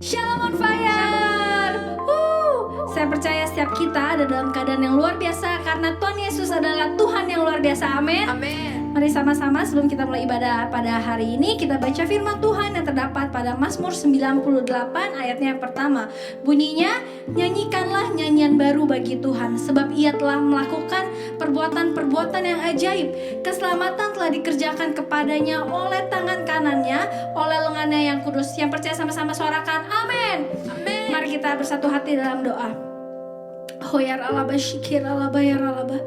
Shalom on fire. Saya percaya setiap kita ada dalam keadaan yang luar biasa karena Tuhan Yesus adalah Tuhan yang luar biasa. Amin. Amin. Mari sama-sama sebelum kita mulai ibadah pada hari ini, kita baca firman Tuhan yang terdapat pada Mazmur 98 ayatnya yang pertama. Bunyinya, nyanyikanlah nyanyian baru bagi Tuhan, sebab Ia telah melakukan perbuatan-perbuatan yang ajaib. Keselamatan telah dikerjakan kepadanya oleh tangan kanannya, oleh lengannya yang kudus. Yang percaya sama-sama suarakan amin. Amin. Mari kita bersatu hati dalam doa. Hoyar alaba syikir alaba ya alaba.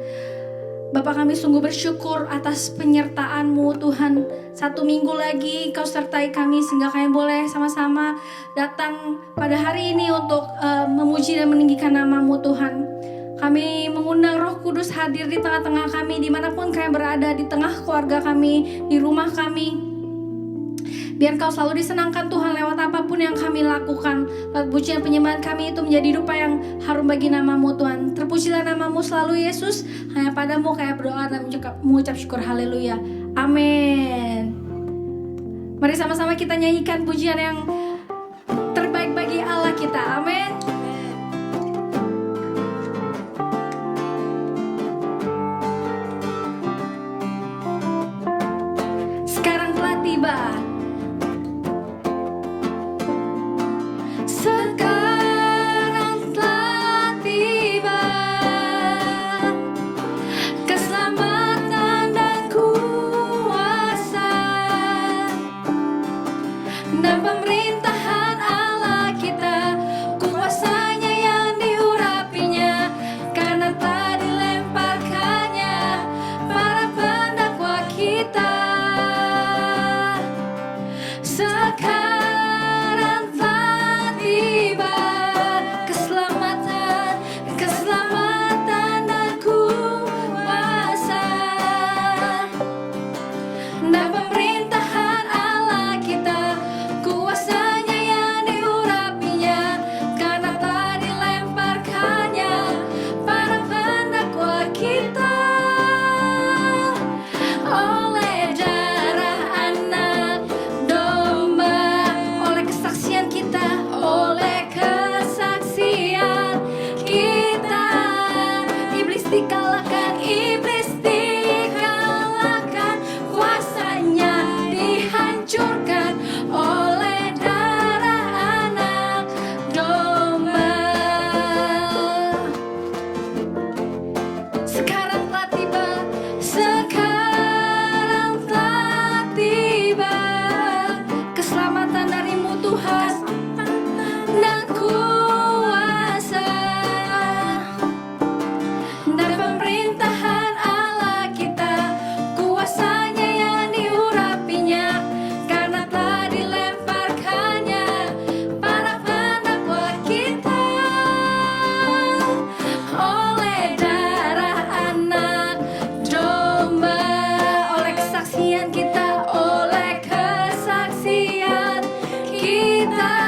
Bapak, kami sungguh bersyukur atas penyertaan-Mu Tuhan. 1 minggu lagi Kau sertai kami sehingga kami boleh sama-sama datang pada hari ini untuk memuji dan meninggikan nama-Mu Tuhan. Kami mengundang Roh Kudus hadir di tengah-tengah kami, dimanapun kami berada, di tengah keluarga kami, di rumah kami. Biar Kau selalu disenangkan Tuhan lewat apapun yang kami lakukan. Lewat pujian penyembahan kami itu menjadi rupa yang harum bagi nama-Mu Tuhan. Terpujilah nama-Mu selalu Yesus. Hanya padamu kami berdoa dan mengucap syukur. Haleluya. Amin. Mari sama-sama kita nyanyikan pujian yang terbaik bagi Allah kita. Amin. Sekarang telah tiba. Sekarang telah tiba keselamatan dan kuasa dan pemerintahan Allah kita, kuasanya yang diurapinya, karena telah dilemparkannya para pendakwa kita. Sekarang telah tiba keselamatan, keselamatan dan kuasa dan pemerintahan Allah kita, kuasanya yang diurapinya, karena telah dilemparkannya para pendakwa kita. Oleh darah anak domba, oleh kesaksian kita, oleh kesaksian kita, iblis dikalahkan, iblis dikalahkan, kuasanya dihancurkan oleh darah anak domba. Sekarang telah tiba, sekarang telah tiba keselamatan dari-Mu Tuhan dan kuasa dan pemerintahan Allah kita, kuasanya yang diurapinya, karena telah dilemparkannya para pendakwa kita. Oleh darah anak domba, oleh kesaksian kita, oleh kesaksian kita,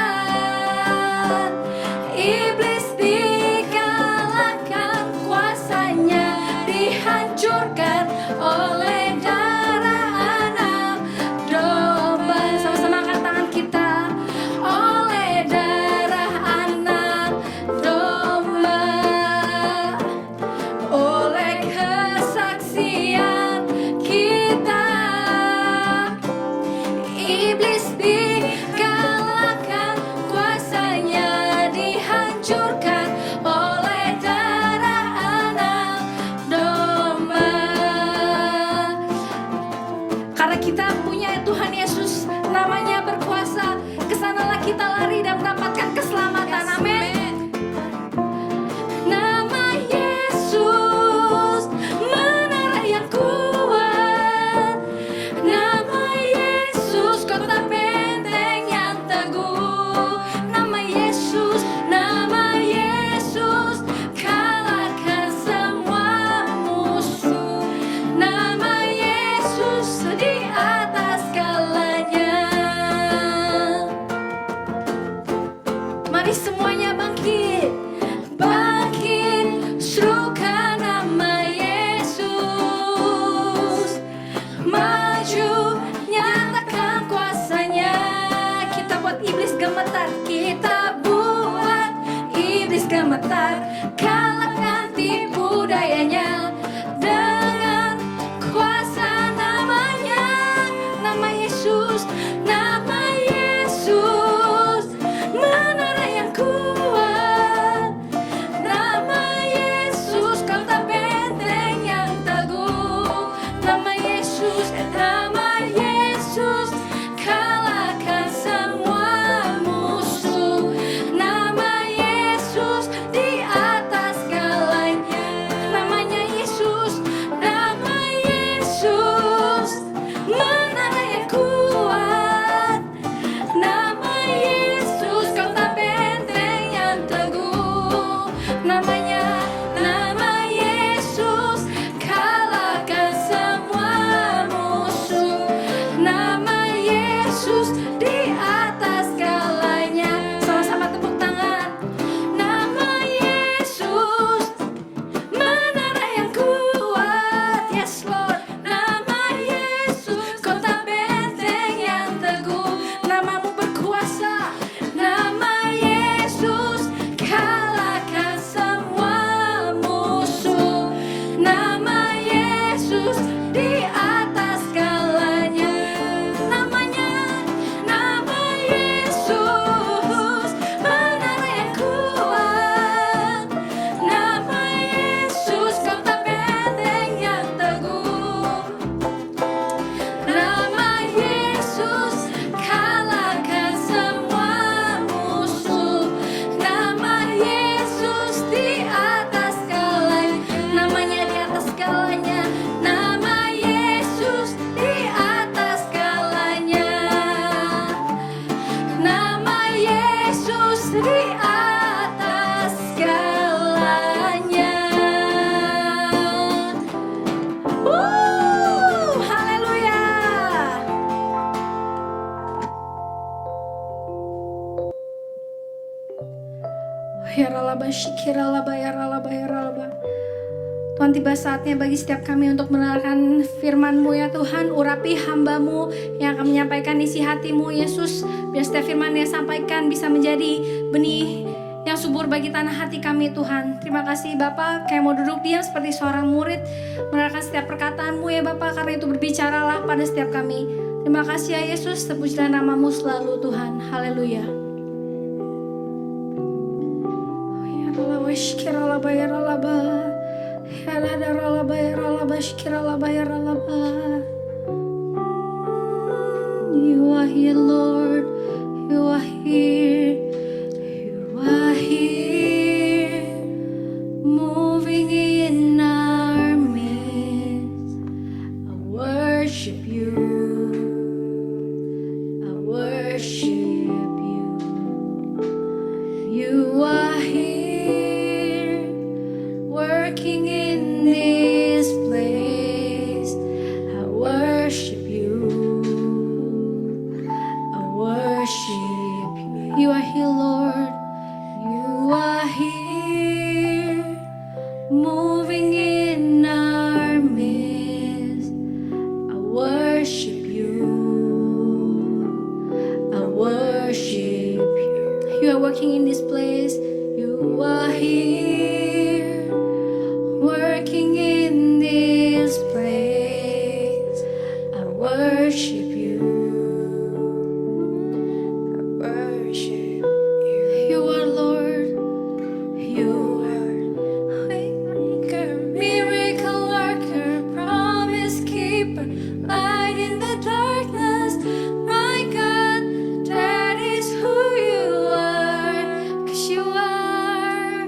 Yaralaba shikiralaba yaralaba yaralaba. Tuhan, tiba saatnya bagi setiap kami untuk mendengarkan firman-Mu ya Tuhan. Urapi hamba-Mu yang akan menyampaikan isi hati-Mu Yesus. Biar setiap firman yang sampaikan bisa menjadi benih yang subur bagi tanah hati kami Tuhan. Terima kasih Bapa, kayak mau duduk diam seperti seorang murid, mendengarkan setiap perkataan-Mu ya Bapa, karena itu berbicaralah pada setiap kami. Terima kasih ya Yesus, terpujilah nama-Mu selalu Tuhan. Haleluya. Yaralaba yaralaba. You are here, Lord. You are here. You are here, moving in our midst. I worship you. I worship you. You are here, working in this place. I worship you. I worship you. You are here, Lord. You are here, moving in our midst. I worship you. I worship you. You are working in this place. You are here, working in this place. I worship you. I worship you. You are Lord. You are waymaker, miracle worker, promise keeper, light in the darkness. My God, that is who you are. 'Cause you are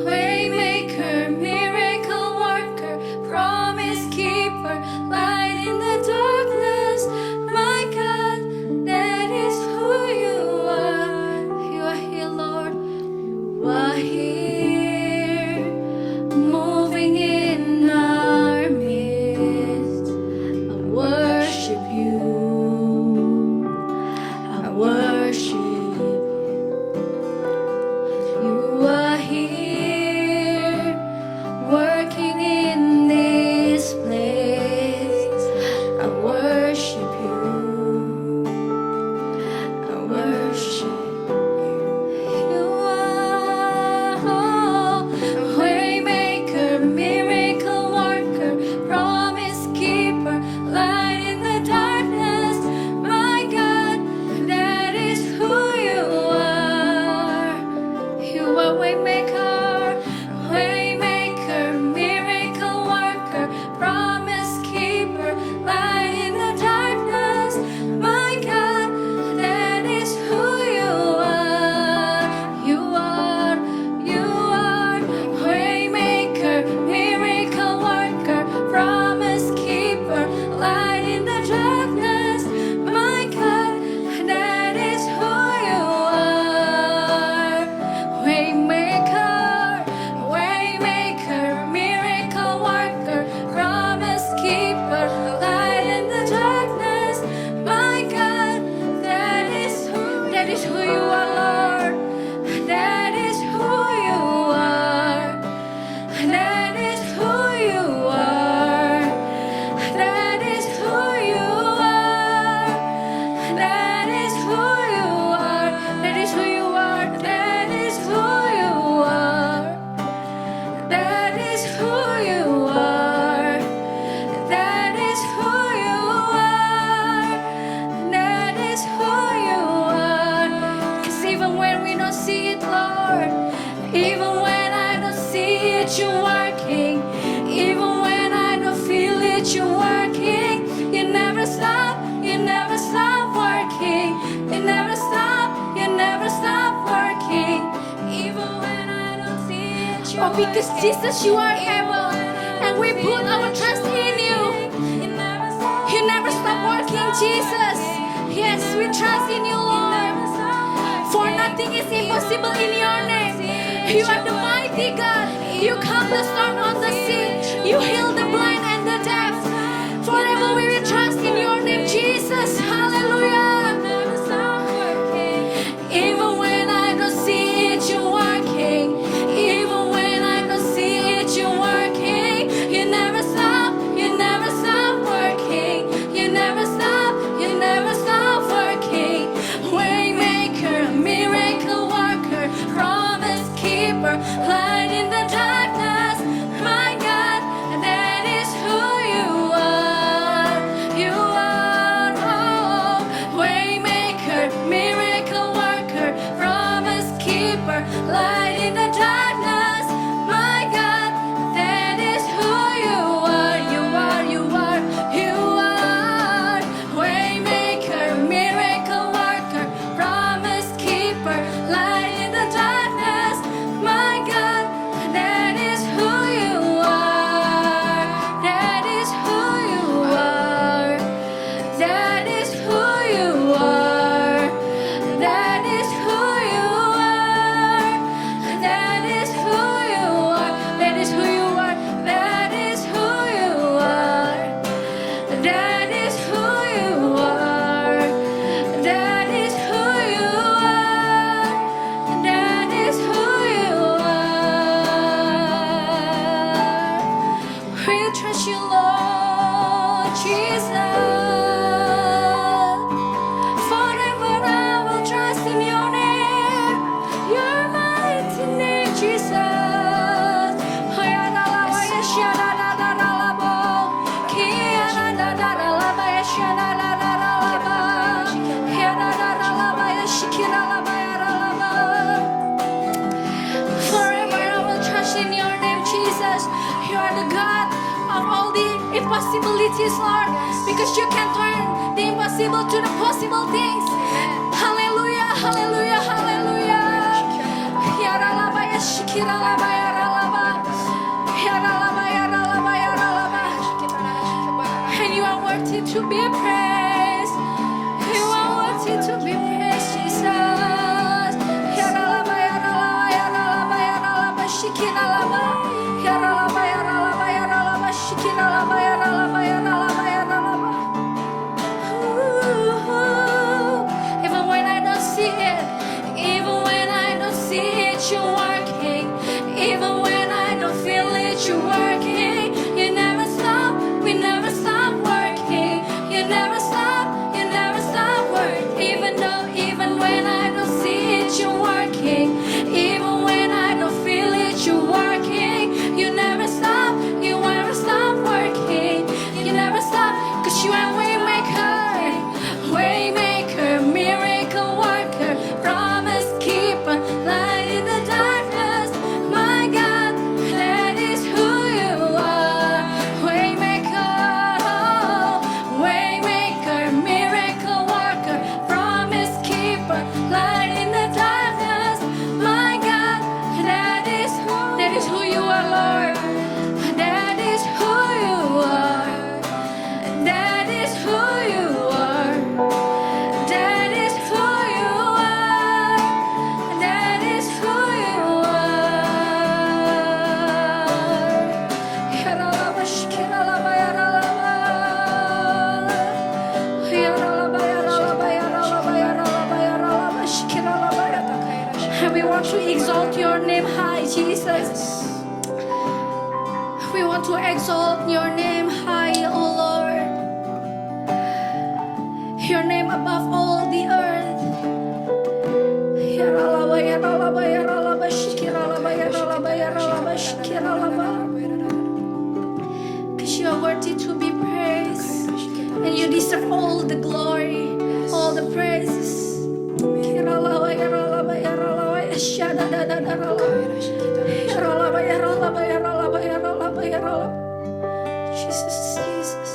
waymaker, miracle worker, promise keeper, light in the darkness. My God, that is who you are. You are here, Lord. You are here, moving in our midst. I worship you. I worship you. You are here, working in this place. I worship you. I worship you. Are waymaker, miracle worker, promise keeper, light in the darkness. My God, that is who you are. You are waymaker, waymaker, miracle worker, promise keeper, light in the darkness. My God, that is who you are. You are waymaker, miracle worker, promise keeper, light in the darkness. My God, that is who you are. Waymaker, waymaker, miracle worker, promise keeper, light in the darkness. My God, that is who you are, Lord. That is who you are. That is who you are. That is who you are. That is who you are. That is who you are. That is who you are. That is who you are. That is who you are. That is who you are. 'Cause even when we don't see it, Lord, even when I don't see it, you're working. Even when I don't feel it, you're working. You never stop. You never stop working. You never stop. You never stop working. Even when I don't see it, you're Oh, because working. Jesus, you are able, and we put our trust in you. You never stop working, Jesus. Yes, we trust in you, Lord. For nothing is impossible in your name. You are the mighty God. You calm the storm on the sea. You heal the blind and the deaf. Forever we will trust in your name, Jesus. Hallelujah. Even when I don't see it, you light in the darkness. My God, that is who you are. You are, oh, waymaker, miracle worker, promise keeper, light in the darkness. My God, that is who you are. You are, you are, you are, waymaker, miracle worker, promise keeper, light in the darkness. My God, that is who you are. That is who you are. That is who you are. That is who you are. That is who you are. That is who you are. That is who you are. That is who you are. That is who you are. That is who you are. We trust you, Lord Jesus. Forever I will trust in your name. Your mighty name, Jesus. Forever I will trust in your name, Jesus. You are the God of all the impossibilities, Lord, because you can turn the impossible to the possible things. Hallelujah, hallelujah, hallelujah. Yaralaba, yashikiralaba, yaralaba. Yaralaba, yaralaba, yaralaba. And you are worthy to be praised. You are worthy to be praised, Jesus. Yaralaba, yaralaba, yaralaba, yaralaba, shikiralaba. Yaralaba, yaralaba, yaralaba, shikiralaba, yaralaba, yaralaba, yaralaba. Ooh, even when I don't see it, even when I don't see it, you're working. Even when I don't feel it, you're working. You never stop, we never stop working. You never stop, you never stop working. Even when I don't see it, you're working. Even when I don't feel it, you're working. You never stop, you never stop working. You never stop, 'cause you are waymaker, waymaker, miracle worker, promise keeper, light in the darkness. My God, that is who you are. Waymaker, oh, waymaker, miracle worker, promise keeper, light in the darkness. My God, that is who you are, Lord. That is who you are. That is who you are. That is who you are. That is who you are. Yaralaba, shikiralaba, yaralaba. Yaralaba, yaralaba, yaralaba, yaralaba, yaralaba, shikiralaba, yaralaba. And we want to exalt your name high, Jesus. We want to exalt your name high, oh Lord. Your name above all the earth. Yaralaba, yaralaba, yaralaba, shikiralaba, yaralaba, yaralaba, shikiralaba. 'Cause you are worthy to be praised, and you deserve all the glory, all the praises. Yaralaba, yaralaba, yaralaba, yashadadadadalaba. Yaralaba, yaralaba, yaralaba, yaralaba, yaralaba. Jesus, Jesus.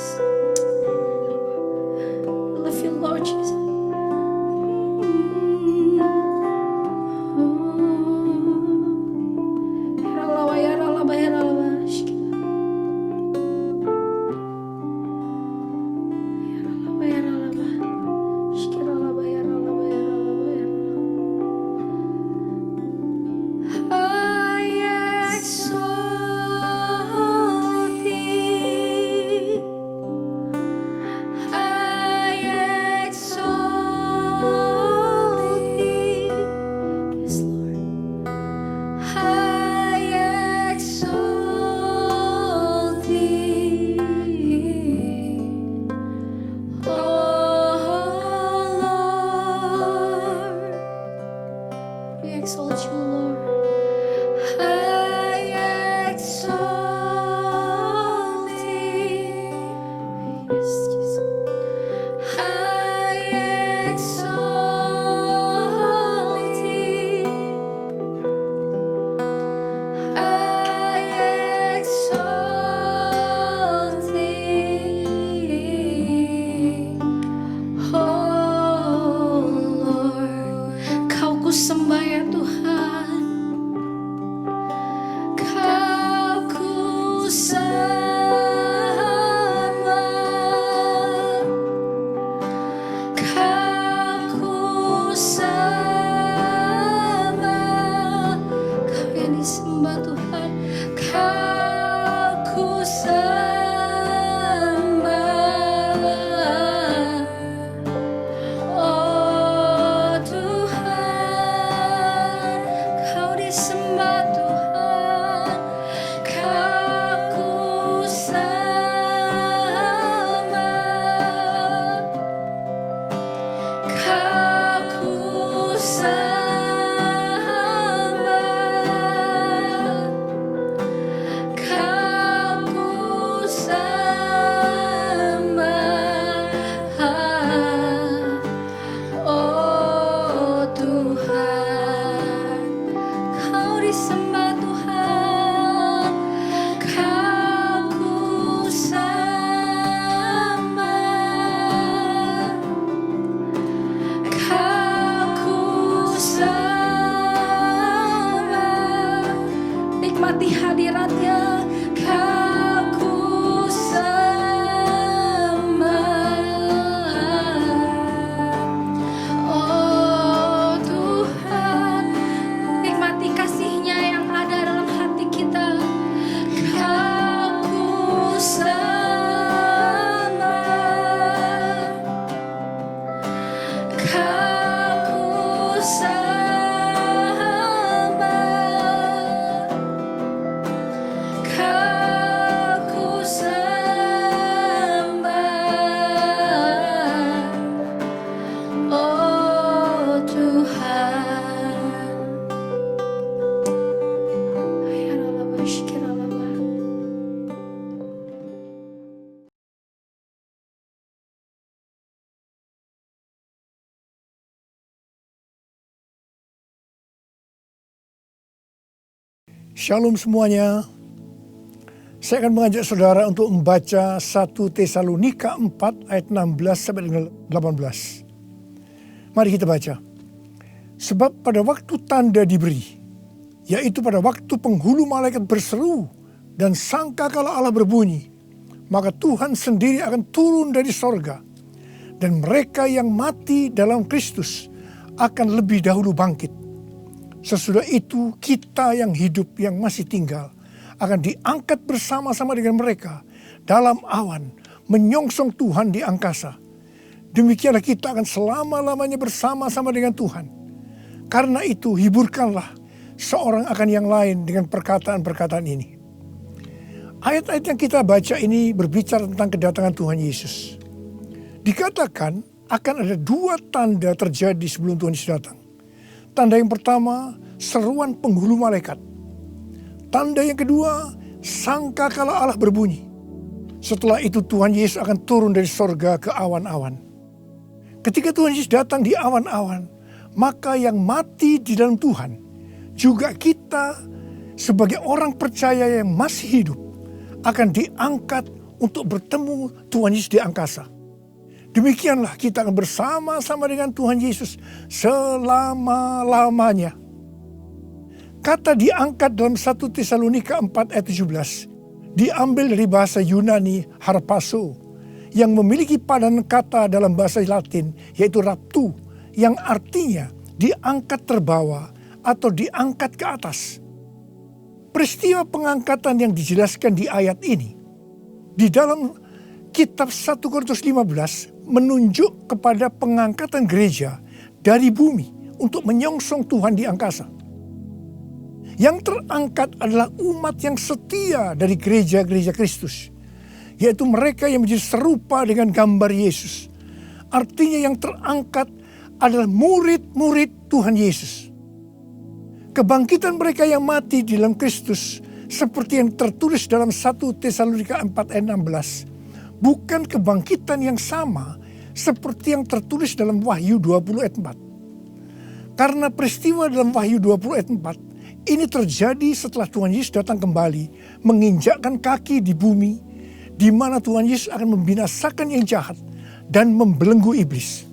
I love you, Lord Jesus. Yaralaba, yaralaba, yaralaba. Yaralaba, yaralaba. Shikiralaba, yaralaba, yaralaba, yaralaba. I exalt thee. I exalt thee. Yes, Lord. I exalt thee. Oh Lord, we exalt you, Lord. I disembah Tuhan. Kau ku sembah, Kau ku sembah. Nikmati hadiratnya. Kau ku sembah, oh Tuhan. Nikmati kasih-Nya yang ada dalam hati kita. Kau ku sembah, Kau ku sembah, Kau ku sembah, oh Tuhan. Ayaralaba, shikiralaba. Shalom semuanya. Saya akan mengajak saudara untuk membaca 1 Tesalonika 4 ayat 16 sampai dengan 18. Mari kita baca. Sebab pada waktu tanda diberi, yaitu pada waktu penghulu malaikat berseru dan sangkakala Allah berbunyi, maka Tuhan sendiri akan turun dari sorga, dan mereka yang mati dalam Kristus akan lebih dahulu bangkit. Sesudah itu kita yang hidup yang masih tinggal akan diangkat bersama-sama dengan mereka dalam awan menyongsong Tuhan di angkasa. Demikianlah kita akan selama-lamanya bersama-sama dengan Tuhan. Karena itu hiburkanlah seorang akan yang lain dengan perkataan-perkataan ini. Ayat-ayat yang kita baca ini berbicara tentang kedatangan Tuhan Yesus. Dikatakan akan ada 2 tanda terjadi sebelum Tuhan Yesus datang. Tanda yang pertama, seruan penghulu malaikat. Tanda yang kedua, sangkakala Allah berbunyi. Setelah itu Tuhan Yesus akan turun dari sorga ke awan-awan. Ketika Tuhan Yesus datang di awan-awan, maka yang mati di dalam Tuhan, juga kita sebagai orang percaya yang masih hidup, akan diangkat untuk bertemu Tuhan Yesus di angkasa. Demikianlah kita akan bersama-sama dengan Tuhan Yesus selama-lamanya. Kata diangkat dalam 1 Tesalonika 4 ayat 17 diambil dari bahasa Yunani harpazo yang memiliki padanan kata dalam bahasa Latin yaitu raptu, yang artinya diangkat terbawa atau diangkat ke atas. Peristiwa pengangkatan yang dijelaskan di ayat ini di dalam kitab 1 Korintus 15 menunjuk kepada pengangkatan gereja dari bumi untuk menyongsong Tuhan di angkasa. Yang terangkat adalah umat yang setia dari gereja-gereja Kristus, yaitu mereka yang menjadi serupa dengan gambar Yesus. Artinya yang terangkat adalah murid-murid Tuhan Yesus. Kebangkitan mereka yang mati di dalam Kristus seperti yang tertulis dalam 1 Tesalonika 4 ayat 16 bukan kebangkitan yang sama seperti yang tertulis dalam Wahyu 20 ayat 4. Karena peristiwa dalam Wahyu 20 ayat 4 ini terjadi setelah Tuhan Yesus datang kembali menginjakkan kaki di bumi, di mana Tuhan Yesus akan membinasakan yang jahat dan membelenggu iblis.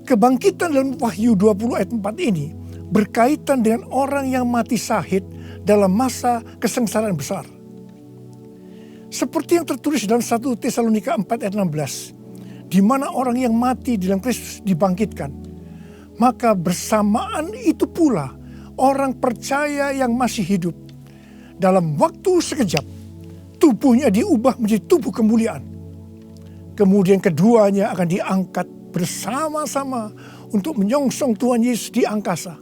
Kebangkitan dalam Wahyu 20 ayat 4 ini berkaitan dengan orang yang mati syahid dalam masa kesengsaraan besar. Seperti yang tertulis dalam 1 Tesalonika 4 ayat 16, di mana orang yang mati di dalam Kristus dibangkitkan. Maka bersamaan itu pula orang percaya yang masih hidup dalam waktu sekejap tubuhnya diubah menjadi tubuh kemuliaan. Kemudian keduanya akan diangkat bersama-sama untuk menyongsong Tuhan Yesus di angkasa.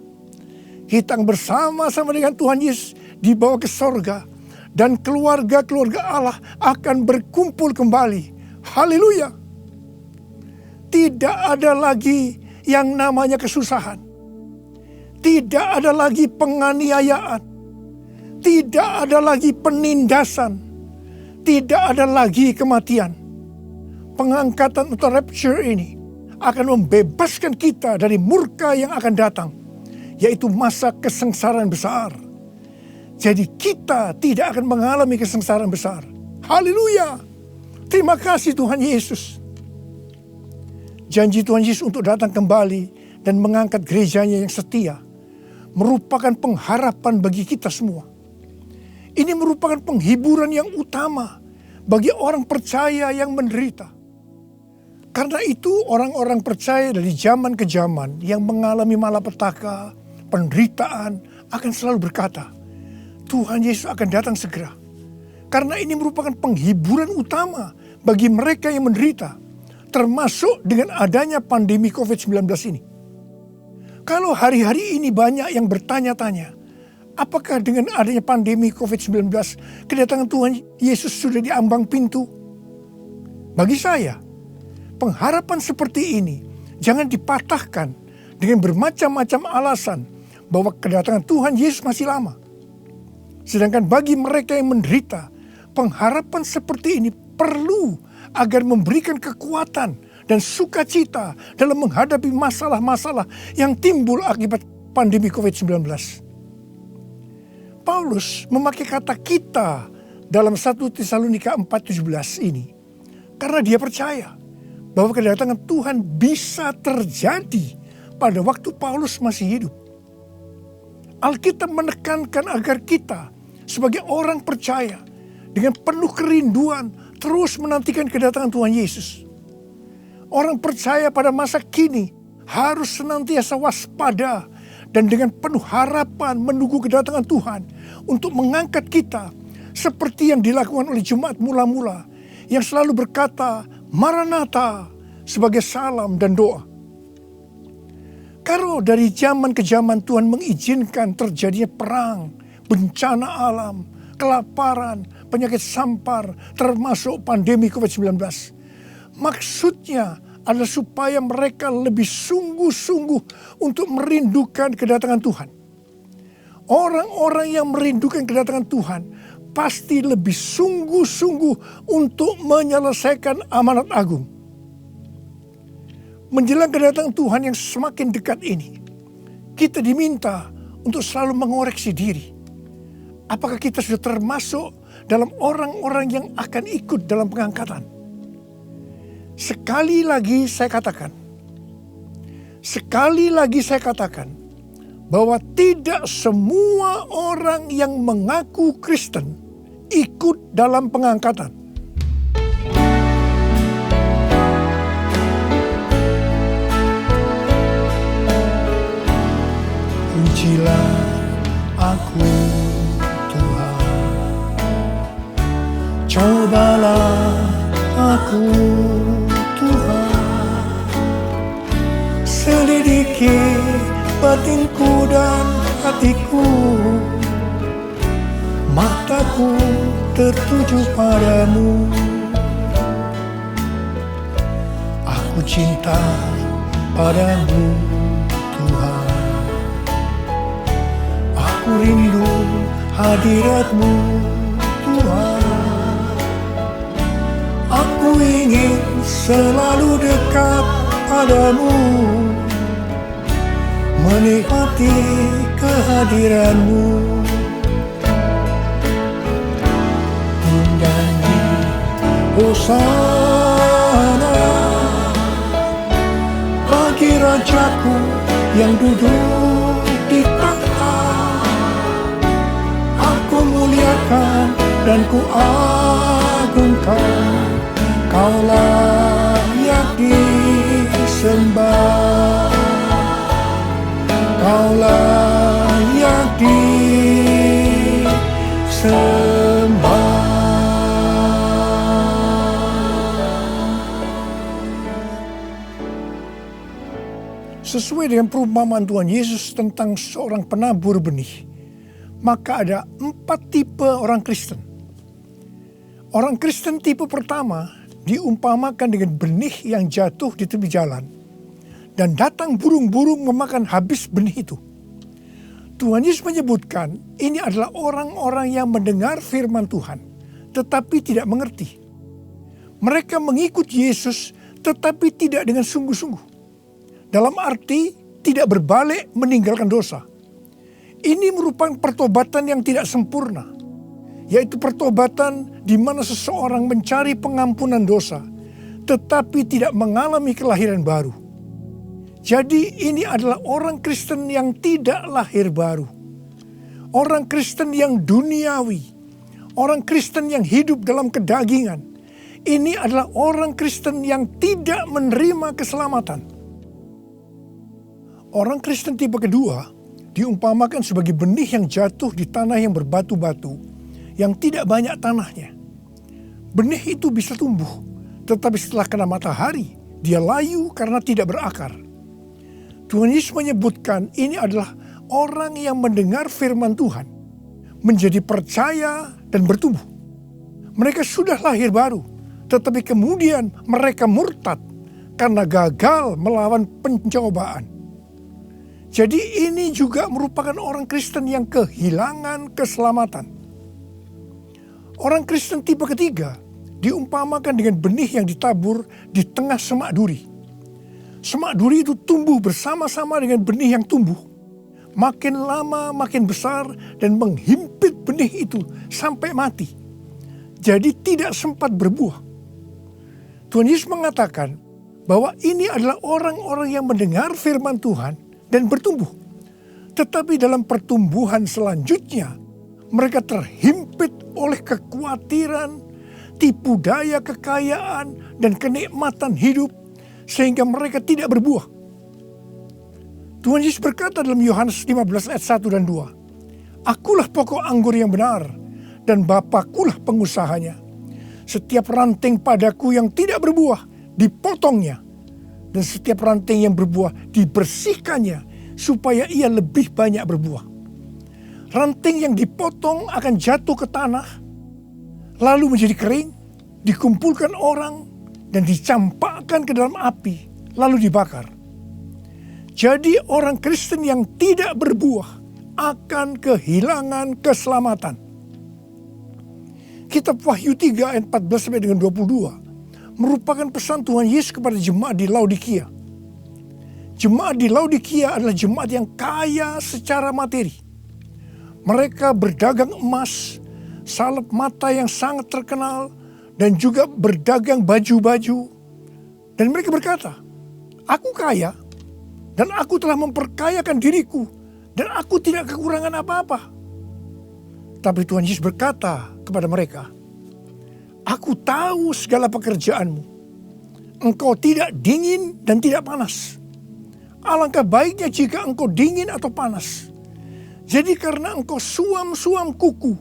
Kita akan bersama-sama dengan Tuhan Yesus dibawa ke sorga. Dan keluarga-keluarga Allah akan berkumpul kembali. Haleluya. Tidak ada lagi yang namanya kesusahan. Tidak ada lagi penganiayaan. Tidak ada lagi penindasan. Tidak ada lagi kematian. Pengangkatan atau rapture ini akan membebaskan kita dari murka yang akan datang. yaitu masa kesengsaraan besar. Jadi kita tidak akan mengalami kesengsaraan besar. Haleluya. Terima kasih Tuhan Yesus. Janji Tuhan Yesus untuk datang kembali dan mengangkat gerejanya yang setia merupakan pengharapan bagi kita semua. Ini merupakan penghiburan yang utama bagi orang percaya yang menderita. Karena itu orang-orang percaya dari zaman ke zaman yang mengalami malapetaka, penderitaan akan selalu berkata, Tuhan Yesus akan datang segera. Karena ini merupakan penghiburan utama bagi mereka yang menderita, termasuk dengan adanya pandemi COVID-19 ini. Kalau hari-hari ini banyak yang bertanya-tanya, apakah dengan adanya pandemi COVID-19, kedatangan Tuhan Yesus sudah di ambang pintu? Bagi saya, pengharapan seperti ini jangan dipatahkan dengan bermacam-macam alasan bahwa kedatangan Tuhan Yesus masih lama. Sedangkan bagi mereka yang menderita, pengharapan seperti ini perlu agar memberikan kekuatan dan sukacita dalam menghadapi masalah-masalah yang timbul akibat pandemi COVID-19. Paulus memakai kata kita dalam 1 Tesalonika 4:17 ini karena dia percaya bahwa kedatangan Tuhan bisa terjadi pada waktu Paulus masih hidup. Alkitab menekankan agar kita sebagai orang percaya dengan penuh kerinduan terus menantikan kedatangan Tuhan Yesus. Orang percaya pada masa kini harus senantiasa waspada dan dengan penuh harapan menunggu kedatangan Tuhan untuk mengangkat kita seperti yang dilakukan oleh jemaat mula-mula yang selalu berkata Maranatha sebagai salam dan doa. Kalau dari zaman ke zaman Tuhan mengizinkan terjadinya perang, bencana alam, kelaparan, penyakit sampar, termasuk pandemi COVID-19. Maksudnya adalah supaya mereka lebih sungguh-sungguh untuk merindukan kedatangan Tuhan. Orang-orang yang merindukan kedatangan Tuhan pasti lebih sungguh-sungguh untuk menyelesaikan amanat agung. Menjelang kedatangan Tuhan yang semakin dekat ini, kita diminta untuk selalu mengoreksi diri. Apakah kita sudah termasuk dalam orang-orang yang akan ikut dalam pengangkatan? Sekali lagi saya katakan, bahwa tidak semua orang yang mengaku Kristen ikut dalam pengangkatan. Pujilah aku Tuhan, cobalah aku Tuhan, selidiki batinku dan hatiku, mataku tertuju padamu. Aku cinta padamu Tuhan, aku rindu hadirat-Mu Tuhan. Aku ingin selalu dekat padamu, menikmati kehadiran-Mu. Menyanyi Hosana bagi Rajaku yang duduk di tahta. Aku muliakan dan ku agungkan, Kau layak disembah, Kau layak disembah. Sesuai dengan perumpamaan Tuhan Yesus tentang seorang penabur benih, maka ada 4 tipe orang Kristen. Orang Kristen tipe pertama diumpamakan dengan benih yang jatuh di tepi jalan dan datang burung-burung memakan habis benih itu. Tuhan Yesus menyebutkan ini adalah orang-orang yang mendengar firman Tuhan tetapi tidak mengerti. Mereka mengikut Yesus tetapi tidak dengan sungguh-sungguh. Dalam arti tidak berbalik meninggalkan dosa. Ini merupakan pertobatan yang tidak sempurna, yaitu pertobatan di mana seseorang mencari pengampunan dosa, tetapi tidak mengalami kelahiran baru. Jadi ini adalah orang Kristen yang tidak lahir baru. Orang Kristen yang duniawi. Orang Kristen yang hidup dalam kedagingan. Ini adalah orang Kristen yang tidak menerima keselamatan. Orang Kristen tipe kedua diumpamakan sebagai benih yang jatuh di tanah yang berbatu-batu, yang tidak banyak tanahnya. Benih itu bisa tumbuh, tetapi setelah kena matahari, dia layu karena tidak berakar. Tuhan Yesus menyebutkan ini adalah orang yang mendengar firman Tuhan, menjadi percaya dan bertumbuh. Mereka sudah lahir baru, tetapi kemudian mereka murtad karena gagal melawan pencobaan. Jadi ini juga merupakan orang Kristen yang kehilangan keselamatan. Orang Kristen tipe ketiga diumpamakan dengan benih yang ditabur di tengah semak duri. Semak duri itu tumbuh bersama-sama dengan benih yang tumbuh. Makin lama makin besar dan menghimpit benih itu sampai mati. Jadi tidak sempat berbuah. Tuhan Yesus mengatakan bahwa ini adalah orang-orang yang mendengar firman Tuhan dan bertumbuh. Tetapi dalam pertumbuhan selanjutnya, mereka terhimpit oleh kekhawatiran, tipu daya kekayaan, dan kenikmatan hidup, sehingga mereka tidak berbuah. Tuhan Yesus berkata dalam Yohanes 15 ayat 1 dan 2, "Akulah pokok anggur yang benar, dan Bapakulah pengusahanya. Setiap ranting padaku yang tidak berbuah, dipotongnya. Dan setiap ranting yang berbuah, dibersihkannya, supaya ia lebih banyak berbuah." Ranting yang dipotong akan jatuh ke tanah, lalu menjadi kering, dikumpulkan orang, dan dicampakkan ke dalam api, lalu dibakar. Jadi orang Kristen yang tidak berbuah akan kehilangan keselamatan. Kitab Wahyu 3 ayat 14 sampai dengan 22 merupakan pesan Tuhan Yesus kepada jemaat di Laodikia. Jemaat di Laodikia adalah jemaat yang kaya secara materi. Mereka berdagang emas, salep mata yang sangat terkenal, dan juga berdagang baju-baju. Dan mereka berkata, "Aku kaya, dan aku telah memperkayakan diriku, dan aku tidak kekurangan apa-apa." Tapi Tuhan Yesus berkata kepada mereka, "Aku tahu segala pekerjaanmu. Engkau tidak dingin dan tidak panas. Alangkah baiknya jika engkau dingin atau panas. Jadi karena engkau suam-suam kuku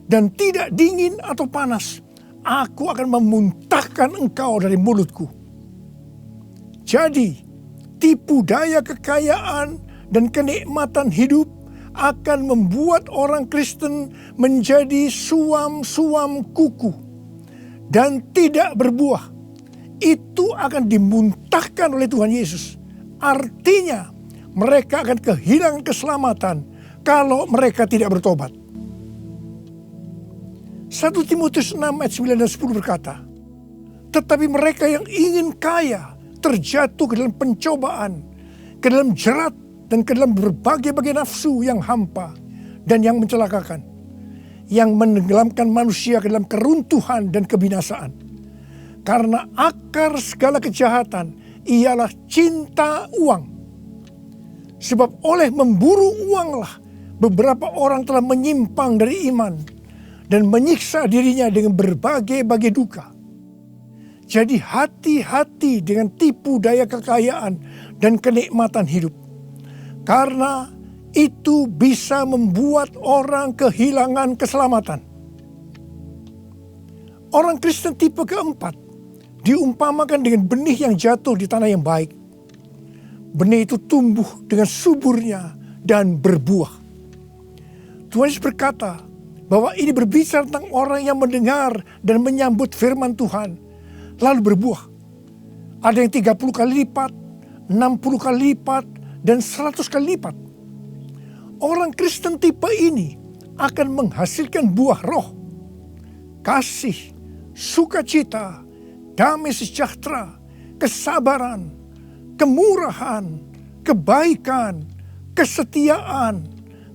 dan tidak dingin atau panas, aku akan memuntahkan engkau dari mulutku." Jadi, tipu daya kekayaan dan kenikmatan hidup akan membuat orang Kristen menjadi suam-suam kuku dan tidak berbuah. Itu akan dimuntahkan oleh Tuhan Yesus. Artinya, mereka akan kehilangan keselamatan kalau mereka tidak bertobat. 1 Timotius 6 ayat 9 dan 10 berkata, "Tetapi mereka yang ingin kaya terjatuh ke dalam pencobaan, ke dalam jerat, dan ke dalam berbagai-bagai nafsu yang hampa dan yang mencelakakan, yang menenggelamkan manusia ke dalam keruntuhan dan kebinasaan. Karena akar segala kejahatan ialah cinta uang. Sebab oleh memburu uanglah beberapa orang telah menyimpang dari iman dan menyiksa dirinya dengan berbagai-bagai duka. Jadi hati-hati dengan tipu daya kekayaan dan kenikmatan hidup. Karena itu bisa membuat orang kehilangan keselamatan." Orang Kristen tipe keempat diumpamakan dengan benih yang jatuh di tanah yang baik. Benih itu tumbuh dengan suburnya dan berbuah. Tuhan Yesus berkata bahwa ini berbicara tentang orang yang mendengar dan menyambut firman Tuhan, lalu berbuah. Ada yang 30 kali lipat, 60 kali lipat, dan 100 kali lipat. Orang Kristen tipe ini akan menghasilkan buah roh, kasih, sukacita, damai sejahtera, kesabaran, kemurahan, kebaikan, kesetiaan,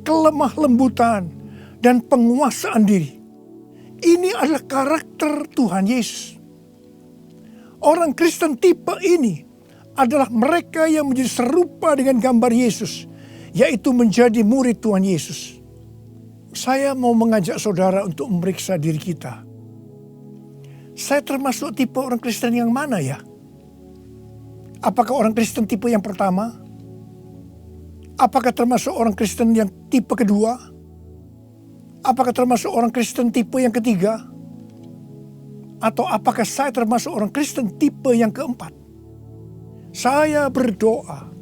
kelemah lembutan, dan penguasaan diri. Ini adalah karakter Tuhan Yesus. Orang Kristen tipe ini adalah mereka yang menjadi serupa dengan gambar Yesus, yaitu menjadi murid Tuhan Yesus. Saya mau mengajak saudara untuk memeriksa diri kita. Saya termasuk tipe orang Kristen yang mana ya? Apakah orang Kristen tipe yang pertama? Apakah termasuk orang Kristen yang tipe kedua? Apakah termasuk orang Kristen tipe yang ketiga? Atau apakah saya termasuk orang Kristen tipe yang keempat? Saya berdoa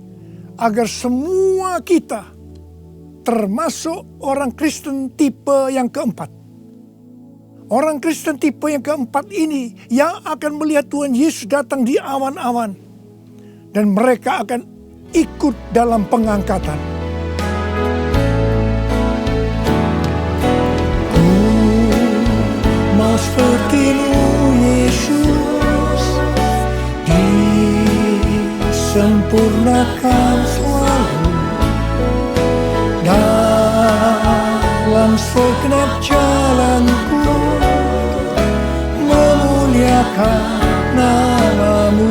agar semua kita termasuk orang Kristen tipe yang keempat. Orang Kristen tipe yang keempat ini yang akan melihat Tuhan Yesus datang di awan-awan. Dan mereka akan ikut dalam pengangkatan. Mau seperti-Mu Yesus, disempurnakan selalu dalam segenap jalanku, memuliakan nama-Mu,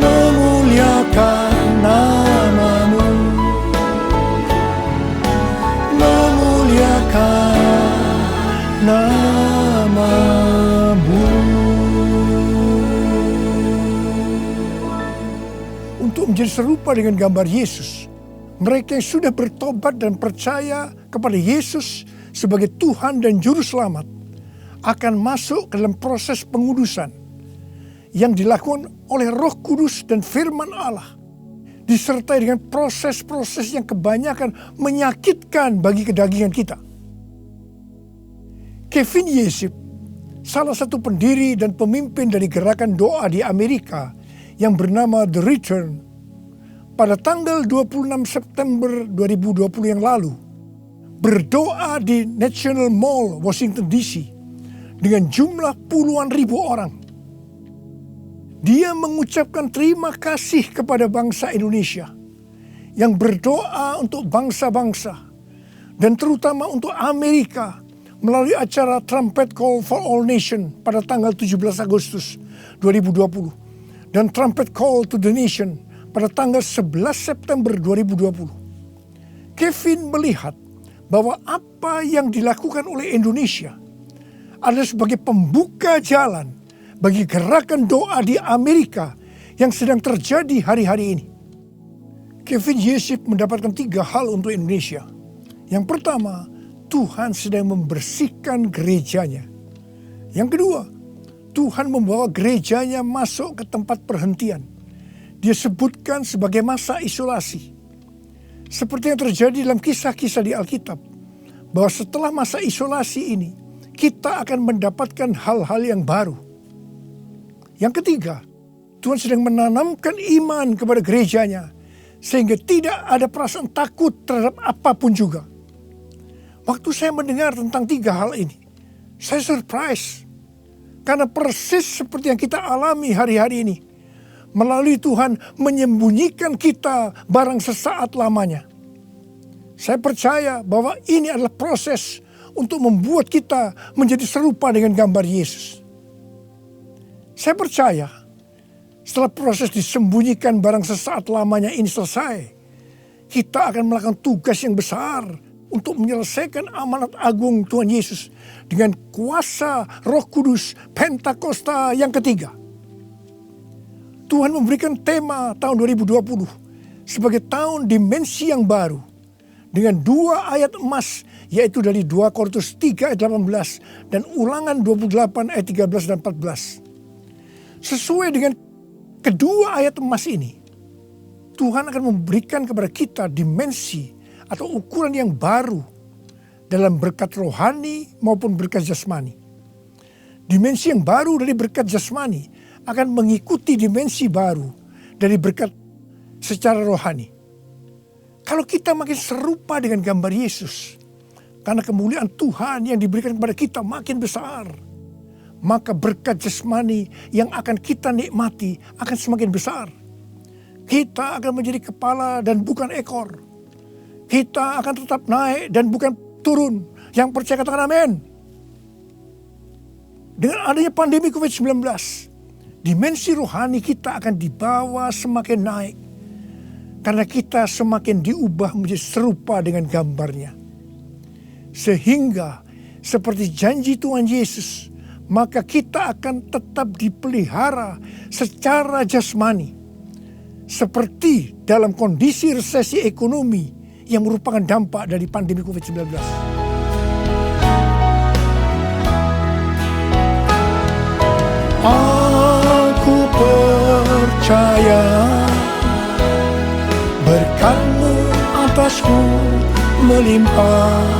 memuliakan nama-Mu, memuliakan nama-Mu. Untuk menjadi serupa dengan gambar Yesus, mereka yang sudah bertobat dan percaya kepada Yesus sebagai Tuhan dan Juru Selamat akan masuk ke dalam proses pengudusan yang dilakukan oleh Roh Kudus dan firman Allah, disertai dengan proses-proses yang kebanyakan menyakitkan bagi kedagingan kita. Kevin Yesip, salah satu pendiri dan pemimpin dari gerakan doa di Amerika yang bernama The Return, pada tanggal 26 September 2020 yang lalu, berdoa di National Mall, Washington DC, dengan jumlah puluhan ribu orang. Dia mengucapkan terima kasih kepada bangsa Indonesia yang berdoa untuk bangsa-bangsa dan terutama untuk Amerika melalui acara Trumpet Call for All Nation pada tanggal 17 Agustus 2020 dan Trumpet Call to the Nation pada tanggal 11 September 2020. Kevin melihat bahwa apa yang dilakukan oleh Indonesia adalah sebagai pembuka jalan bagi gerakan doa di Amerika yang sedang terjadi hari-hari ini. Kevin Yesip mendapatkan 3 hal untuk Indonesia. Yang pertama, Tuhan sedang membersihkan gerejanya. Yang kedua, Tuhan membawa gerejanya masuk ke tempat perhentian. Dia sebutkan sebagai masa isolasi. Seperti yang terjadi dalam kisah-kisah di Alkitab, bahwa setelah masa isolasi ini, kita akan mendapatkan hal-hal yang baru. Yang ketiga, Tuhan sedang menanamkan iman kepada gerejanya, sehingga tidak ada perasaan takut terhadap apapun juga. Waktu saya mendengar tentang 3 hal ini, saya surprise. Karena persis seperti yang kita alami hari-hari ini, melalui Tuhan menyembunyikan kita barang sesaat lamanya. Saya percaya bahwa ini adalah proses untuk membuat kita menjadi serupa dengan gambar Yesus. Saya percaya setelah proses disembunyikan barang sesaat lamanya ini selesai, kita akan melakukan tugas yang besar untuk menyelesaikan amanat agung Tuhan Yesus dengan kuasa Roh Kudus Pentakosta yang ketiga. Tuhan memberikan tema tahun 2020 sebagai tahun dimensi yang baru dengan 2 ayat emas, yaitu dari 2 Korintus 3 ayat 18 dan Ulangan 28 ayat 13 dan 14. Sesuai dengan kedua ayat emas ini, Tuhan akan memberikan kepada kita dimensi atau ukuran yang baru dalam berkat rohani maupun berkat jasmani. Dimensi yang baru dari berkat jasmani akan mengikuti dimensi baru dari berkat secara rohani. Kalau kita makin serupa dengan gambar Yesus, karena kemuliaan Tuhan yang diberikan kepada kita makin besar, maka berkat jasmani yang akan kita nikmati akan semakin besar. Kita akan menjadi kepala dan bukan ekor. Kita akan tetap naik dan bukan turun. Yang percaya katakan amin. Dengan adanya pandemi COVID-19, dimensi rohani kita akan dibawa semakin naik. Karena kita semakin diubah menjadi serupa dengan gambarnya. Sehingga seperti janji Tuhan Yesus, maka kita akan tetap dipelihara secara jasmani. Seperti dalam kondisi resesi ekonomi yang merupakan dampak dari pandemi COVID-19. Aku percaya berkat-Mu atasku melimpah,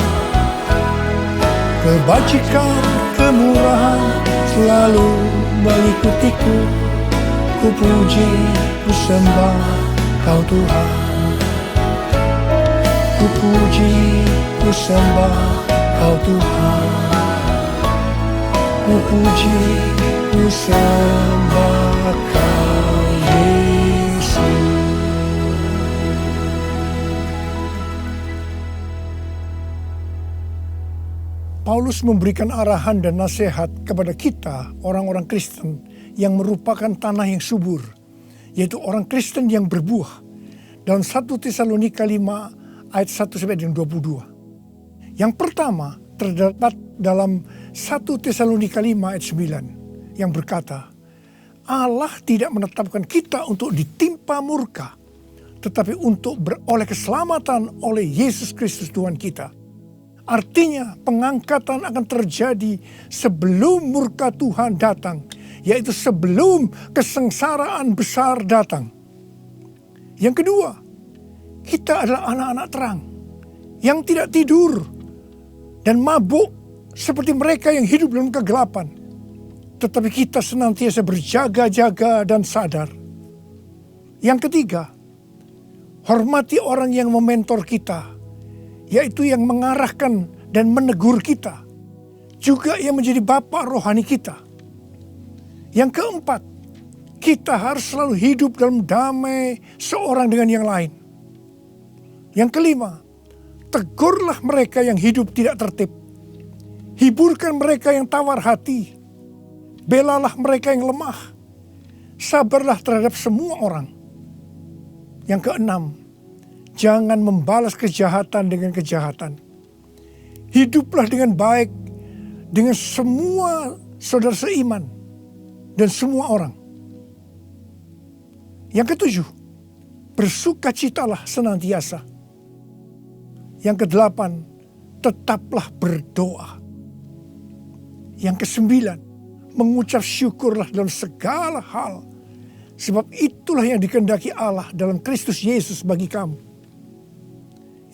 kebajikan, kemurahan selalu mengikutiku. Ku puji, ku sembah Kau Tuhan. Ku puji, ku sembah Kau Tuhan. Ku puji, ku sembah Kau Yesus. Paulus memberikan arahan dan nasihat kepada kita, orang-orang Kristen yang merupakan tanah yang subur, yaitu orang Kristen yang berbuah. Dalam 1 Tesalonika 5 ayat 1-22. Yang pertama terdapat dalam 1 Tesalonika 5 ayat 9 yang berkata, Allah tidak menetapkan kita untuk ditimpa murka, tetapi untuk beroleh keselamatan oleh Yesus Kristus Tuhan kita. Artinya pengangkatan akan terjadi sebelum murka Tuhan datang, yaitu sebelum kesengsaraan besar datang. Yang kedua, kita adalah anak-anak terang yang tidak tidur dan mabuk seperti mereka yang hidup dalam kegelapan. Tetapi kita senantiasa berjaga-jaga dan sadar. Yang ketiga, hormati orang yang mementor kita, yaitu yang mengarahkan dan menegur kita, juga yang menjadi bapa rohani kita. Yang keempat, kita harus selalu hidup dalam damai seorang dengan yang lain. Yang kelima, tegurlah mereka yang hidup tidak tertib. Hiburkan mereka yang tawar hati. Belalah mereka yang lemah. Sabarlah terhadap semua orang. Yang keenam, jangan membalas kejahatan dengan kejahatan. Hiduplah dengan baik dengan semua saudara seiman dan semua orang. Yang ketujuh, bersukacitalah senantiasa. Yang kedelapan, tetaplah berdoa. Yang kesembilan, mengucap syukurlah dalam segala hal, sebab itulah yang dikehendaki Allah dalam Kristus Yesus bagi kamu.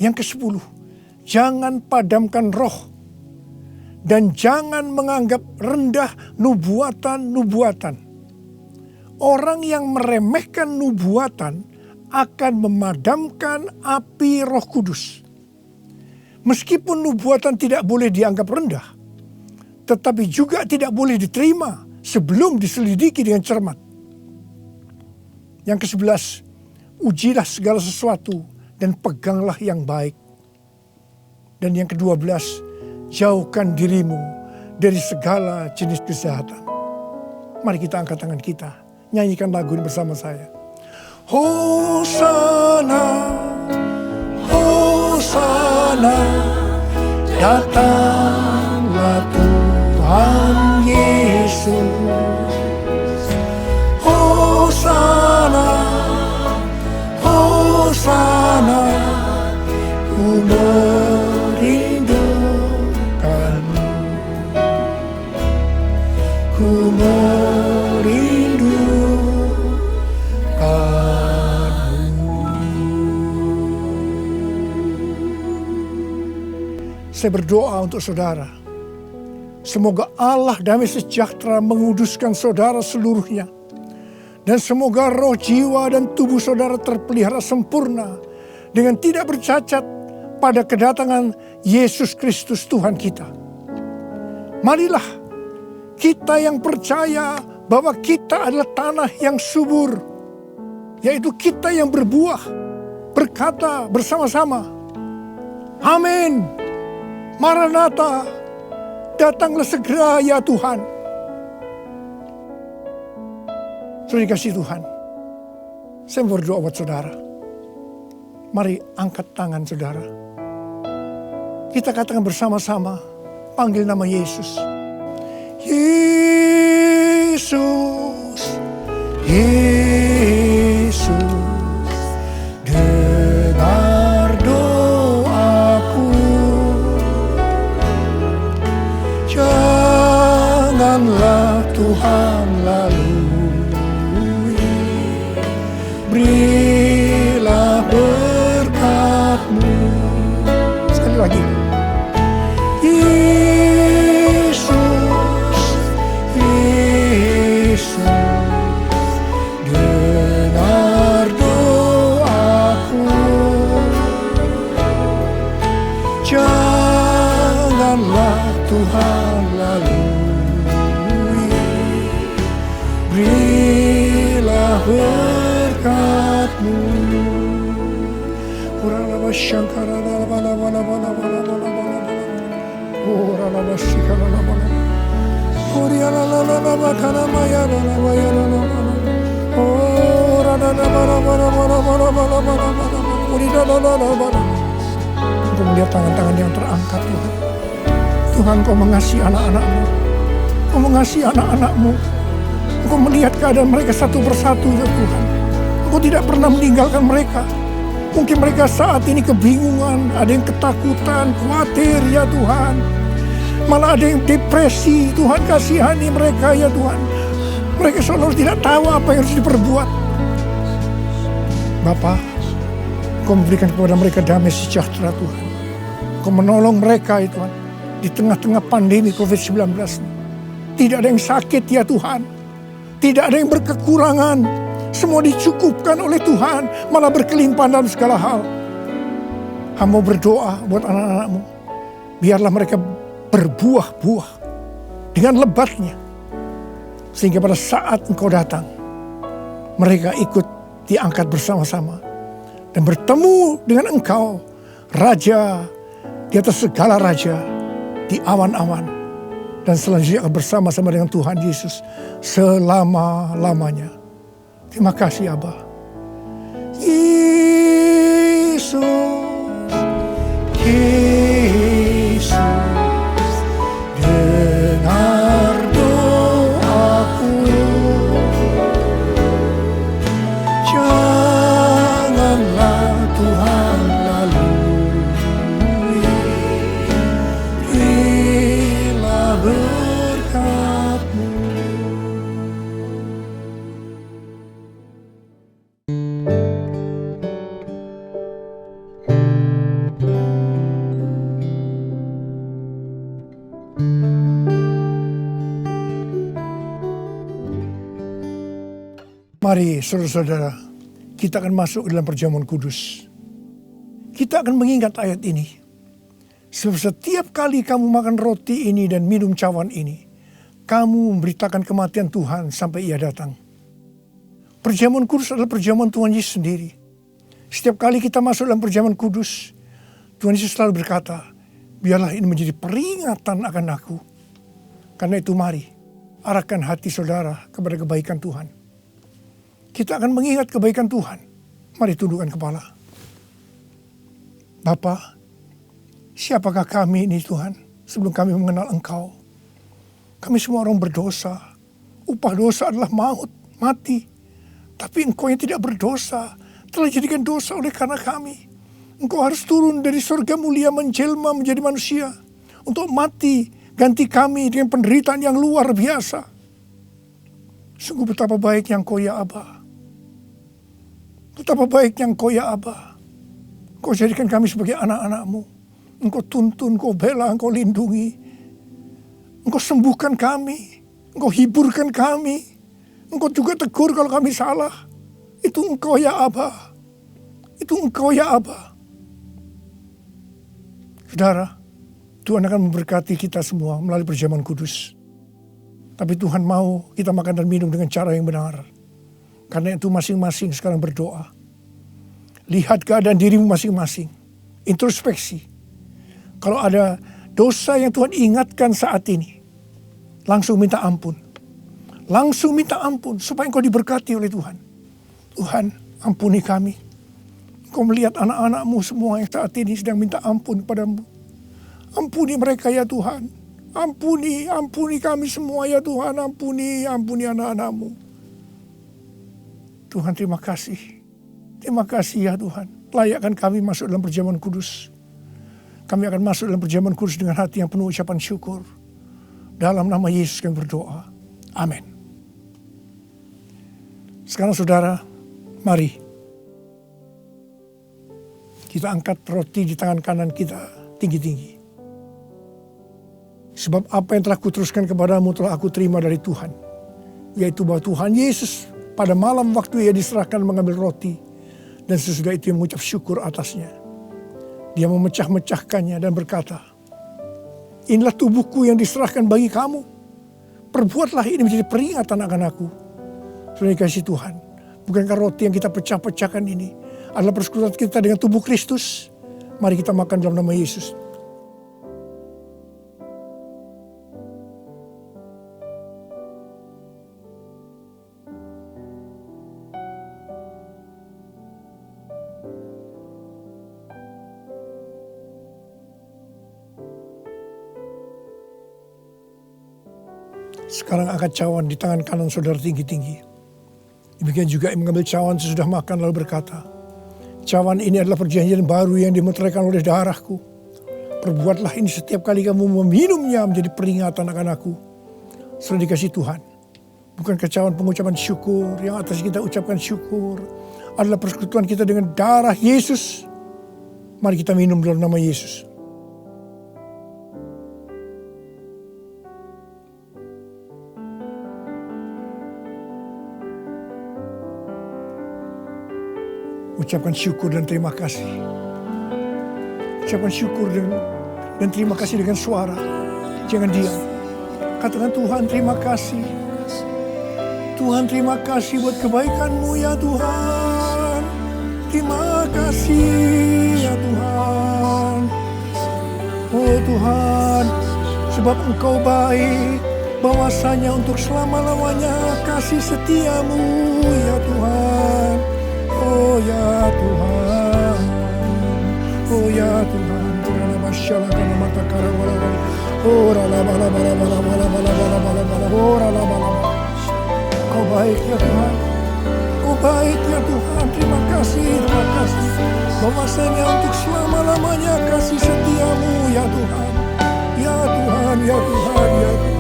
Yang kesepuluh, jangan padamkan roh dan jangan menganggap rendah nubuatan-nubuatan. Orang yang meremehkan nubuatan akan memadamkan api Roh Kudus. Meskipun nubuatan tidak boleh dianggap rendah, tetapi juga tidak boleh diterima sebelum diselidiki dengan cermat. Yang ke-11, ujilah segala sesuatu dan peganglah yang baik. Dan yang ke-12, jauhkan dirimu dari segala jenis kejahatan. Mari kita angkat tangan kita, nyanyikan lagu ini bersama saya. Hosana, Hosana, datanglah Tuhan Yesus. Hosana, Hosana, ku merindukanmu, ku merindukanmu. Saya berdoa untuk saudara. Semoga Allah damai sejahtera menguduskan saudara seluruhnya. Dan semoga roh, jiwa, dan tubuh saudara terpelihara sempurna dengan tidak bercacat pada kedatangan Yesus Kristus Tuhan kita. Marilah kita yang percaya bahwa kita adalah tanah yang subur, yaitu kita yang berbuah, berkata bersama-sama, amin, Maranatha, datanglah segera ya Tuhan. Saudara dikasihi Tuhan, saya berdoa buat saudara. Mari angkat tangan saudara. Kita katakan bersama-sama, panggil nama Yesus. Yesus, Yesus, dengar doaku. Janganlah Tuhan lalui, berilah berkat-Mu. Sekali lagi. Yesus, Yesus, dengar doaku. Janganlah Tuhan lalui, berilah berkat-Mu. Uralaba shankara laba laba laba laba laba laba. Uralaba shikara laba laba. Urialala laba kana maya laba ya laba. Uralaba laba laba laba laba laba laba. Urilala laba laba. Engkau melihat tangan-tangan yang terangkat Tuhan. Tuhan, Kau mengasihi anak-anak-Mu. Kau mengasihi anak-anak-Mu. Engkau melihat keadaan mereka satu persatu ya Tuhan. Engkau tidak pernah meninggalkan mereka. Mungkin mereka saat ini kebingungan, ada yang ketakutan, khawatir ya Tuhan. Malah ada yang depresi, Tuhan kasihani mereka ya Tuhan. Mereka seolah tidak tahu apa yang harus diperbuat. Bapa, Kau memberikan kepada mereka damai sejahtera Tuhan. Kau menolong mereka ya Tuhan. Di tengah-tengah pandemi COVID-19. Tidak ada yang sakit ya Tuhan. Tidak ada yang berkekurangan. Semua dicukupkan oleh Tuhan, malah berkelimpahan dalam segala hal. Hamba berdoa buat anak-anak-Mu. Biarlah mereka berbuah-buah dengan lebatnya. Sehingga pada saat Engkau datang, mereka ikut diangkat bersama-sama. Dan bertemu dengan Engkau, Raja di atas segala raja, di awan-awan. Dan selanjutnya akan bersama-sama dengan Tuhan Yesus selama-lamanya. Terima kasih Abah. Yesus, Yesus, dengar doaku. Janganlah Tuhan lalui, berilah berkat-Mu. Mari saudara-saudara, kita akan masuk dalam perjamuan kudus. Kita akan mengingat ayat ini. Sebab setiap kali kamu makan roti ini dan minum cawan ini, kamu memberitakan kematian Tuhan sampai Ia datang. Perjamuan kudus adalah perjamuan Tuhan Yesus sendiri. Setiap kali kita masuk dalam perjamuan kudus, Tuhan Yesus selalu berkata, biarlah ini menjadi peringatan akan aku. Karena itu mari, arahkan hati saudara kepada kebaikan Tuhan. Kita akan mengingat kebaikan Tuhan. Mari tundukkan kepala. Bapa, siapakah kami ini Tuhan sebelum kami mengenal Engkau? Kami semua orang berdosa. Upah dosa adalah maut, mati. Tapi Engkau yang tidak berdosa telah jadikan dosa oleh karena kami. Engkau harus turun dari surga mulia menjelma menjadi manusia untuk mati ganti kami dengan penderitaan yang luar biasa. Sungguh betapa baiknya Engkau ya Aba. Betapa baiknya Engkau ya Aba. Engkau jadikan kami sebagai anak-anak-Mu. Engkau tuntun, Engkau bela, Engkau lindungi. Engkau sembuhkan kami. Engkau hiburkan kami. Engkau juga tegur kalau kami salah. Itu Engkau ya Aba. Itu Engkau ya Aba. Saudara, Tuhan akan memberkati kita semua melalui perjamuan kudus. Tapi Tuhan mau kita makan dan minum dengan cara yang benar. Karena itu masing-masing sekarang berdoa. Lihat keadaan dirimu masing-masing. Introspeksi. Kalau ada dosa yang Tuhan ingatkan saat ini, langsung minta ampun. Langsung minta ampun supaya engkau diberkati oleh Tuhan. Tuhan, ampuni kami. Engkau melihat anak-anak-Mu semua yang saat ini sedang minta ampun kepadamu. Ampuni mereka ya Tuhan. Ampuni kami semua ya Tuhan. Ampuni anak-anak-Mu. Tuhan, terima kasih. Terima kasih ya Tuhan. Layakkan kami masuk dalam perjamuan kudus. Kami akan masuk dalam perjamuan kudus dengan hati yang penuh ucapan syukur. Dalam nama Yesus kami berdoa. Amin. Sekarang saudara, mari kita angkat roti di tangan kanan kita tinggi-tinggi. Sebab apa yang telah kuteruskan kepadamu telah aku terima dari Tuhan. Yaitu bahwa Tuhan Yesus pada malam waktu ia diserahkan mengambil roti. Dan sesudah itu ia mengucap syukur atasnya. Dia memecah-mecahkannya dan berkata, inilah tubuhku yang diserahkan bagi kamu. Perbuatlah ini menjadi peringatan akan aku. Sudah dikasih Tuhan. Bukankah roti yang kita pecah-pecahkan ini adalah persekutuan kita dengan tubuh Kristus? Mari kita makan dalam nama Yesus. Sekarang angkat cawan di tangan kanan saudara tinggi-tinggi. Demikian juga mengambil cawan sesudah makan lalu berkata, cawan ini adalah perjanjian baru yang dimeteraikan oleh darahku. Perbuatlah ini setiap kali kamu meminumnya menjadi peringatan akan aku. Sudah dikasih Tuhan. Bukankah cawan pengucapan syukur yang atas kita ucapkan syukur adalah persekutuan kita dengan darah Yesus. Mari kita minum dalam nama Yesus. Ucapkan syukur dan terima kasih. Ucapkan syukur dan terima kasih dengan suara. Jangan diam. Katakan, Tuhan terima kasih. Tuhan terima kasih buat kebaikan-Mu ya Tuhan. Terima kasih ya Tuhan. Oh Tuhan, sebab Engkau baik. Bahwasanya untuk selama-lamanya kasih setia-Mu ya Tuhan. Oh ya Tuhan, oh ya Tuhan, Ora masyaallah kana mata karawala, ora la bala bala bala bala bala bala bala bala, ora la bala. Kau baik ya Tuhan, Kau baik ya Tuhan, terima kasih. Bahwasanya untuk selama-lamanya kasih setia-Mu ya Tuhan, ya Tuhan, ya Tuhan, ya Tuhan.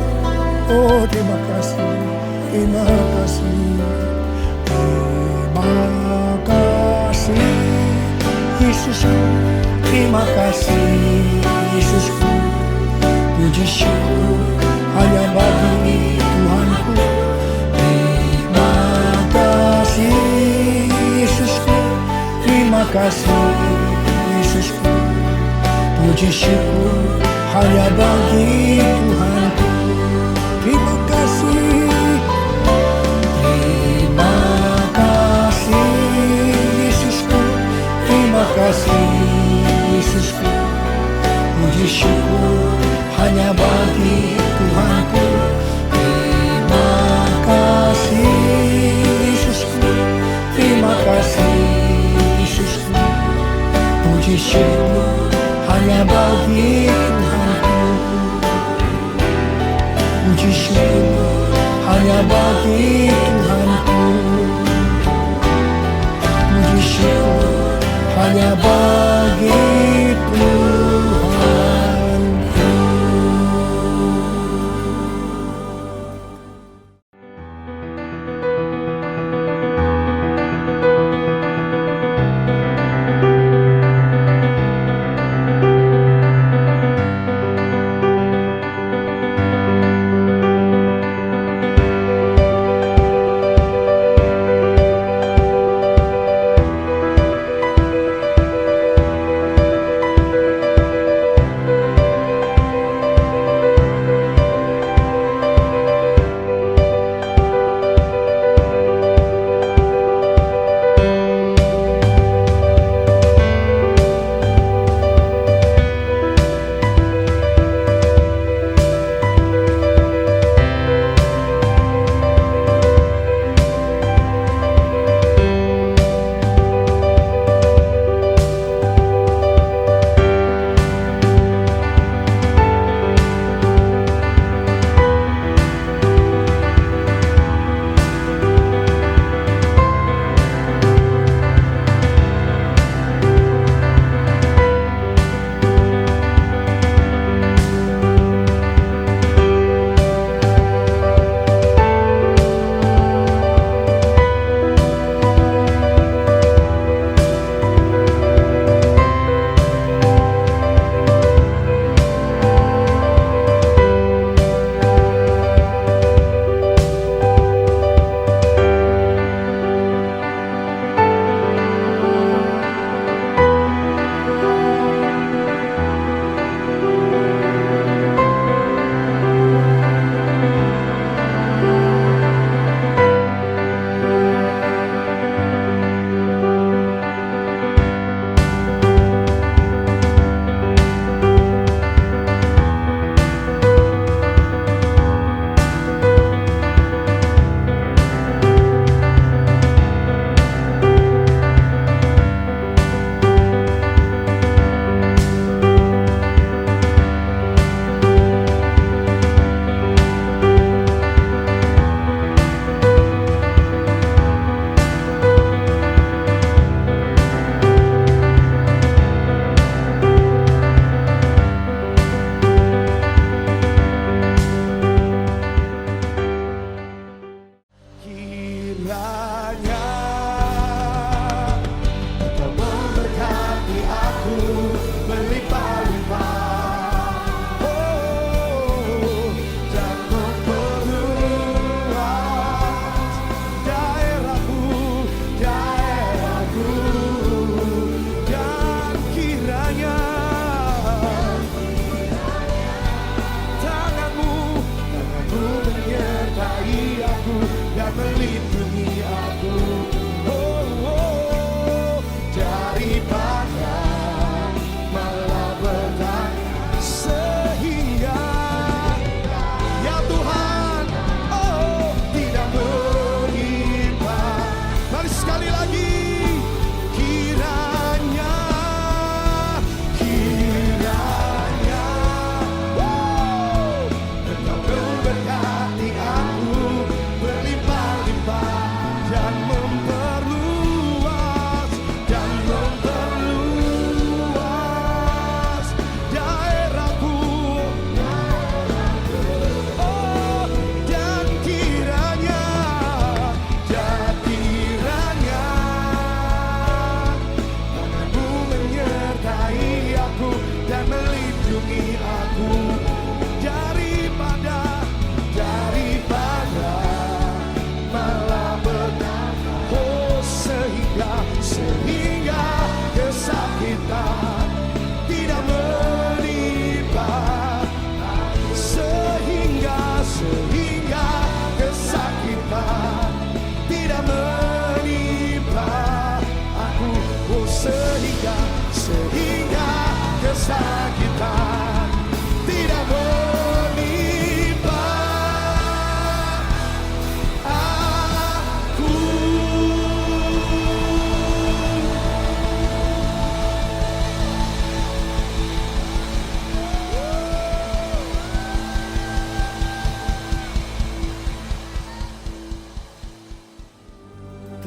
Oh terima kasih, terima kasih. Terima kasih Yesusku, terima kasih Yesusku. Puji syukur hanya bagi Tuhanku. Terima kasih Yesusku, terima kasih Yesusku. Puji syukur hanya bagi Tuhanku. Terima kasih. Terima kasih Yesusku, puji syukur hanya bagi Tuhanku. Terima kasih Yesusku, terima kasih Yesusku, puji syukur hanya bagi Tuhanku. Puji syukur hanya bagi Tuhanku. Puji syukur hanya bagi Tuhanku.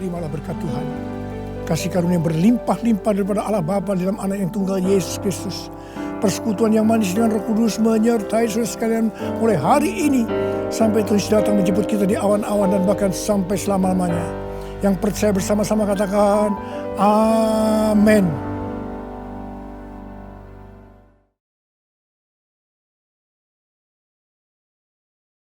terimalah berkat Tuhan. Kasih karunia berlimpah-limpah daripada Allah Bapa dalam anak yang tunggal Yesus Kristus. Persekutuan yang manis dengan Roh Kudus menyertai saudara sekalian mulai hari ini sampai Tuhan datang menjemput kita di awan-awan dan bahkan sampai selama-lamanya. Yang percaya bersama-sama katakan amin.